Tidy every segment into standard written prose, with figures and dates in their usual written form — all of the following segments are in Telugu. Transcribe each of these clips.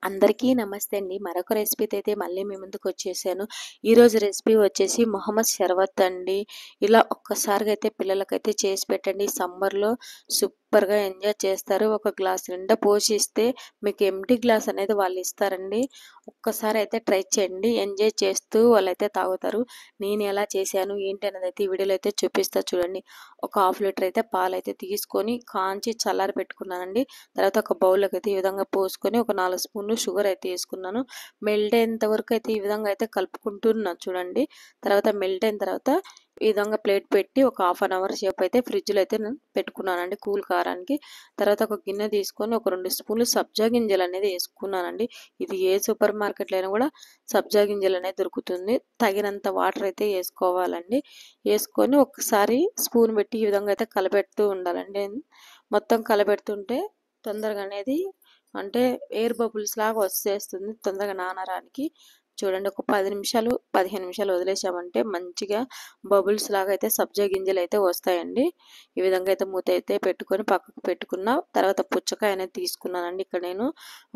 అందరికీ నమస్తే అండి. మరొక రెసిపీతో అయితే మళ్ళీ మీ ముందుకొచ్చేసాను. ఈరోజు రెసిపీ వచ్చేసి మొహమ్మద్ షర్బత్ అండి. ఇలా ఒక్కసారిగా అయితే పిల్లలకైతే చేసి పెట్టండి. సమ్మర్‌లో సూపర్‌గా ఎంజాయ్ చేస్తారు. ఒక గ్లాస్ నిండా పోషిస్తే మీకు ఎంప్టీ గ్లాస్ అనేది వాళ్ళు ఇస్తారండి. ఒక్కసారి అయితే ట్రై చేయండి. ఎంజాయ్ చేస్తూ వాళ్ళైతే తాగుతారు. నేను ఎలా చేశాను ఏంటి అనేది అయితే ఈ వీడియోలో అయితే చూపిస్తా చూడండి. ఒక హాఫ్ లీటర్ అయితే పాలైతే తీసుకొని కాంచి చల్లారి పెట్టుకున్నానండి. తర్వాత ఒక బౌల్‌లోకి అయితే ఈ విధంగా పోసుకొని ఒక 4 స్పూన్లు షుగర్ అయితే వేసుకున్నాను. మెల్ట్ అయ్యేంత వరకు అయితే ఈ విధంగా అయితే కలుపుకుంటున్నాను చూడండి. తర్వాత మెల్ట్ అయిన తర్వాత ఈ విధంగా ప్లేట్ పెట్టి ఒక హాఫ్ అన్ అవర్ సేపు అయితే ఫ్రిడ్జ్లో అయితే నేను పెట్టుకున్నానండి కూల్ కారానికి. తర్వాత ఒక గిన్నె తీసుకొని ఒక 2 స్పూన్లు సబ్జా గింజలు అనేది వేసుకున్నానండి. ఇది ఏ సూపర్ మార్కెట్లో అయినా కూడా సబ్జా గింజలు అనేది దొరుకుతుంది. తగినంత వాటర్ అయితే వేసుకోవాలండి. వేసుకొని ఒకసారి స్పూన్ పెట్టి ఈ విధంగా అయితే కలపెడుతూ ఉండాలండి. మొత్తం కలపెడుతుంటే తొందరగా అనేది అంటే ఎయిర్ బబుల్స్ లాగా వచ్చేస్తుంది తొందరగా నానడానికి. చూడండి ఒక 10 నిమిషాలు 15 నిమిషాలు వదిలేసామంటే మంచిగా బబుల్స్ లాగా అయితే సబ్జా గింజలు అయితే వస్తాయండి. ఈ విధంగా అయితే మూత అయితే పెట్టుకొని పక్కకు పెట్టుకున్న తర్వాత పుచ్చకాయ అనేది తీసుకున్నానండి. ఇక్కడ నేను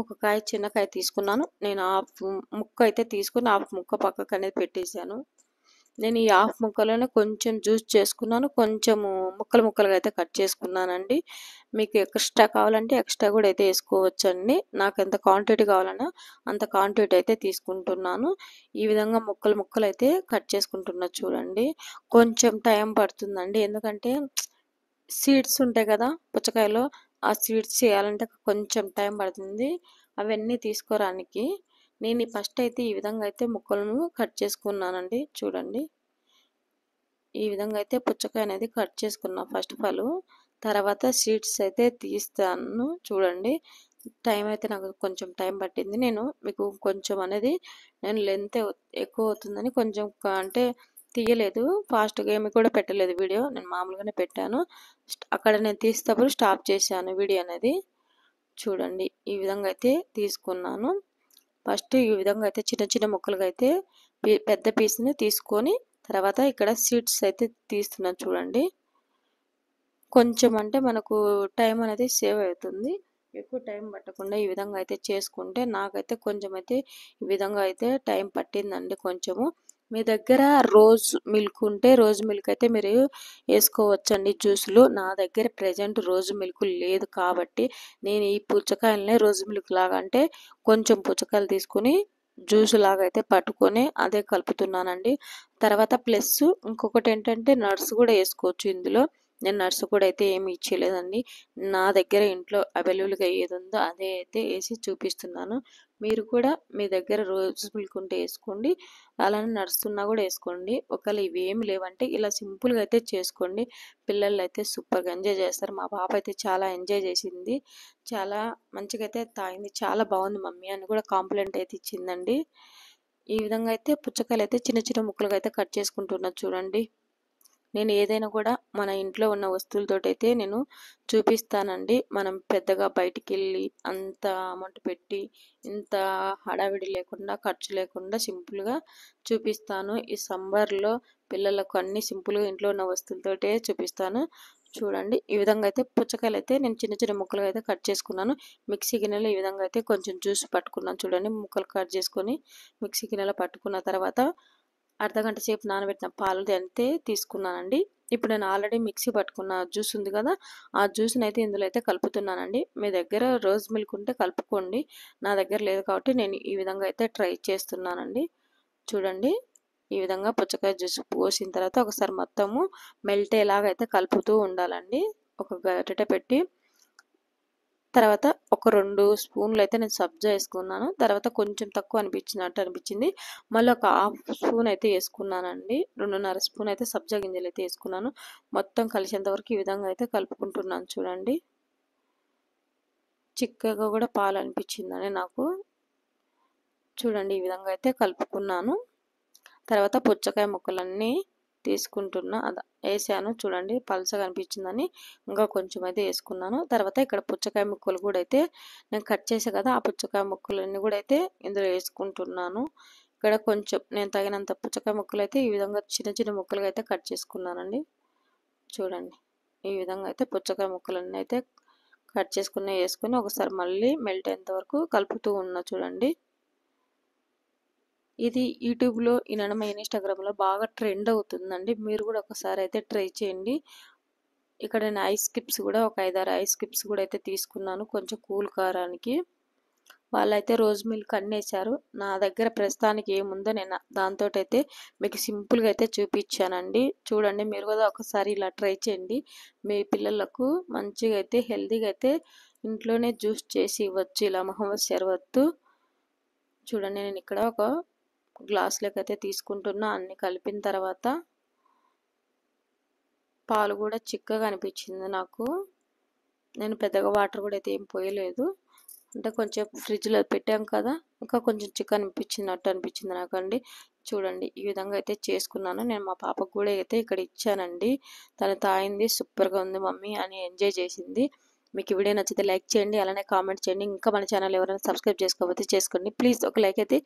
ఒక కాయ చిన్న కాయ తీసుకున్నాను. నేను హాఫ్ ముక్క అయితే తీసుకుని హాఫ్ ముక్క పక్కకు అనేది పెట్టేశాను. నేను ఈ హాఫ్ ముక్కలోనే కొంచెం జ్యూస్ చేసుకున్నాను. కొంచెము ముక్కలు ముక్కలుగా అయితే కట్ చేసుకున్నానండి. మీకు ఎక్స్ట్రా కావాలంటే ఎక్స్ట్రా కూడా అయితే వేసుకోవచ్చండి. నాకు ఎంత క్వాంటిటీ కావాలన్నా అంత క్వాంటిటీ అయితే తీసుకుంటున్నాను. ఈ విధంగా ముక్కలు ముక్కలు అయితే కట్ చేసుకుంటున్నా చూడండి. కొంచెం టైం పడుతుందండి. ఎందుకంటే సీడ్స్ ఉంటాయి కదా పుచ్చకాయలో, ఆ సీడ్స్ చేయాలంటే కొంచెం టైం పడుతుంది అవన్నీ తీసుకోరానికి. నేను ఫస్ట్ అయితే ఈ విధంగా అయితే ముక్కలను కట్ చేసుకున్నానండి చూడండి. ఈ విధంగా అయితే పుచ్చకాయ అనేది కట్ చేసుకున్నా ఫస్ట్ ఆఫ్ ఆల్. తర్వాత సీడ్స్ అయితే తీస్తాను చూడండి. టైం అయితే నాకు కొంచెం టైం పట్టింది. నేను మీకు కొంచెం అనేది నేను లెంత్ ఎక్కువ అవుతుందని కొంచెం అంటే తీయలేదు. ఫాస్ట్గా ఏమి కూడా పెట్టలేదు వీడియో. నేను మామూలుగానే పెట్టాను. అక్కడ నేను తీసేటప్పుడు స్టాప్ చేశాను వీడియో అనేది. చూడండి ఈ విధంగా అయితే తీసుకున్నాను. ఫస్ట్ ఈ విధంగా అయితే చిన్న చిన్న ముక్కలుగా అయితే పెద్ద పీస్ని తీసుకొని తర్వాత ఇక్కడ సీడ్స్ అయితే తీస్తున్నాను చూడండి. కొంచెం అంటే మనకు టైం అనేది సేవ్ అవుతుంది. ఎక్కువ టైం పట్టకుండా ఈ విధంగా అయితే చేసుకుంటే నాకైతే కొంచెం అయితే ఈ విధంగా అయితే టైం పట్టిందండి కొంచెము. మీ దగ్గర రోజ్ మిల్క్ ఉంటే రోజ్ మిల్క్ అయితే మీరు వేసుకోవచ్చండి జ్యూస్లో. నా దగ్గర ప్రజెంట్ రోజ్ మిల్క్ లేదు కాబట్టి నేను ఈ పుచ్చకాయలనే రోజ్ మిల్క్ లాగా అంటే కొంచెం పుచ్చకాయలు తీసుకుని జ్యూస్ లాగా అయితే పట్టుకొని అదే కలుపుతున్నానండి. తర్వాత ప్లస్ ఇంకొకటి ఏంటంటే నట్స్ కూడా వేసుకోవచ్చు ఇందులో. నేను నట్స్ కూడా అయితే ఏమి ఇచ్చేయలేదండి. నా దగ్గర ఇంట్లో అవైలబుల్గా ఏది ఉందో అదే అయితే వేసి చూపిస్తున్నాను. మీరు కూడా మీ దగ్గర రోజ్ మిల్క్ ఉంటే వేసుకోండి. అలానే నట్స్ ఉన్నా కూడా వేసుకోండి. ఒకవేళ ఇవి ఏమి లేవంటే ఇలా సింపుల్గా అయితే చేసుకోండి. పిల్లలు అయితే సూపర్గా ఎంజాయ్ చేస్తారు. మా పాప అయితే చాలా ఎంజాయ్ చేసింది. చాలా మంచిగా అయితే తాగింది. చాలా బాగుంది మమ్మీ అని కూడా కాంప్లిమెంట్ అయితే ఇచ్చిందండి. ఈ విధంగా అయితే పుచ్చకాయలు అయితే చిన్న చిన్న ముక్కలుగా అయితే కట్ చేసుకుంటున్నా చూడండి. నేను ఏదైనా కూడా మన ఇంట్లో ఉన్న వస్తువులతోటైతే నేను చూపిస్తానండి. మనం పెద్దగా బయటికెళ్ళి అంత అమౌంట్ పెట్టి ఇంత హడావిడి లేకుండా ఖర్చు లేకుండా సింపుల్గా చూపిస్తాను. ఈ సమ్మర్లో పిల్లలకు అన్ని సింపుల్గా ఇంట్లో ఉన్న వస్తువులతోటే చూపిస్తాను. చూడండి ఈ విధంగా అయితే పుచ్చకాయలు అయితే నేను చిన్న చిన్న ముక్కలుగా అయితే కట్ చేసుకున్నాను. మిక్సీ గిన్నెలో ఈ విధంగా అయితే కొంచెం జ్యూస్ పట్టుకున్నాను చూడండి. ముక్కలు కట్ చేసుకొని మిక్సీ గిన్నెలో పట్టుకున్న తర్వాత అర్ధగంట సేపు నానబెట్టిన పాలు అయితే తీసుకున్నానండి. ఇప్పుడు నేను ఆల్రెడీ మిక్సీ పట్టుకున్న జ్యూస్ ఉంది కదా, ఆ జ్యూస్ని అయితే ఇందులో అయితే కలుపుతున్నానండి. మీ దగ్గర రోజ్ మిల్క్ ఉంటే కలుపుకోండి. నా దగ్గర లేదు కాబట్టి నేను ఈ విధంగా అయితే ట్రై చేస్తున్నానండి. చూడండి ఈ విధంగా పుచ్చకాయ జ్యూస్ పోసిన తర్వాత ఒకసారి మొత్తము మెల్ట్ అయ్యేలాగా అయితే కలుపుతూ ఉండాలండి. ఒక గరిటె పెట్టి తర్వాత ఒక 2 స్పూన్లు అయితే నేను సబ్జా వేసుకున్నాను. తర్వాత కొంచెం తక్కువ అనిపించింది. మళ్ళీ ఒక హాఫ్ స్పూన్ అయితే వేసుకున్నానండి. 2.5 స్పూన్ అయితే సబ్జా గింజలు అయితే వేసుకున్నాను. మొత్తం కలిసేంత వరకు ఈ విధంగా అయితే కలుపుకుంటున్నాను చూడండి. చిక్కగా కూడా పాలు అనిపించిందని నాకు. చూడండి ఈ విధంగా అయితే కలుపుకున్నాను. తర్వాత పుచ్చకాయ ముక్కలన్నీ తీసుకుంటున్నా వేసాను చూడండి. పలసగా అనిపించిందని ఇంకా కొంచెం అయితే వేసుకున్నాను. తర్వాత ఇక్కడ పుచ్చకాయ ముక్కలు కూడా అయితే నేను కట్ చేసా కదా, ఆ పుచ్చకాయ ముక్కలన్నీ కూడా అయితే ఇందులో వేసుకుంటున్నాను. ఇక్కడ కొంచెం నేను తగినంత పుచ్చకాయ ముక్కలు అయితే ఈ విధంగా చిన్న చిన్న ముక్కలుగా అయితే కట్ చేసుకున్నానండి. చూడండి ఈ విధంగా అయితే పుచ్చకాయ ముక్కలన్నీ అయితే కట్ చేసుకున్న వేసుకొని ఒకసారి మళ్ళీ మెల్ట్ అయ్యేంత వరకు కలుపుతూ ఉన్నా చూడండి. ఇది యూట్యూబ్లో ఇనడమ ఇన్స్టాగ్రామ్లో బాగా ట్రెండ్ అవుతుందండి. మీరు కూడా ఒకసారి అయితే ట్రై చేయండి. ఇక్కడ నేను ఐస్ క్యూబ్స్ కూడా ఒక 5-6 ఐస్ క్యూబ్స్ కూడా అయితే తీసుకున్నాను కొంచెం కూల్ కారానికి. వాళ్ళైతే రోజ్ మిల్క్ అన్నీ వేశారు. నా దగ్గర ప్రస్తుతానికి ఏముందో నేను దాంతో అయితే మీకు సింపుల్గా అయితే చూపించానండి. చూడండి మీరు కూడా ఒకసారి ఇలా ట్రై చేయండి. మీ పిల్లలకు మంచిగా అయితే హెల్తీగా అయితే ఇంట్లోనే జ్యూస్ చేసి ఇవ్వచ్చు. ఇలా మహమ్మద్ షర్బత్తు చూడండి నేను ఇక్కడ ఒక గ్లాస్లోకి అయితే తీసుకుంటున్నా. అన్ని కలిపిన తర్వాత పాలు కూడా చిక్కగా అనిపించింది నాకు. నేను పెద్దగా వాటర్ కూడా అయితే ఏం పోయలేదు. అంటే కొంచెం ఫ్రిడ్జ్లో పెట్టాం కదా, ఇంకా కొంచెం చికెన్ అనిపించినట్టు అనిపించింది నాకండి. చూడండి ఈ విధంగా అయితే చేసుకున్నాను. నేను మా పాపకు కూడా అయితే ఇక్కడ ఇచ్చానండి. తను తాగింది, సూపర్గా ఉంది మమ్మీ అని ఎంజాయ్ చేసింది. మీకు ఈ వీడియో నచ్చితే లైక్ చేయండి, అలానే కామెంట్ చేయండి. ఇంకా మన ఛానల్ ఎవరైనా సబ్స్క్రైబ్ చేసుకోకపోతే చేసుకోండి ప్లీజ్. ఒక లైక్ అయితే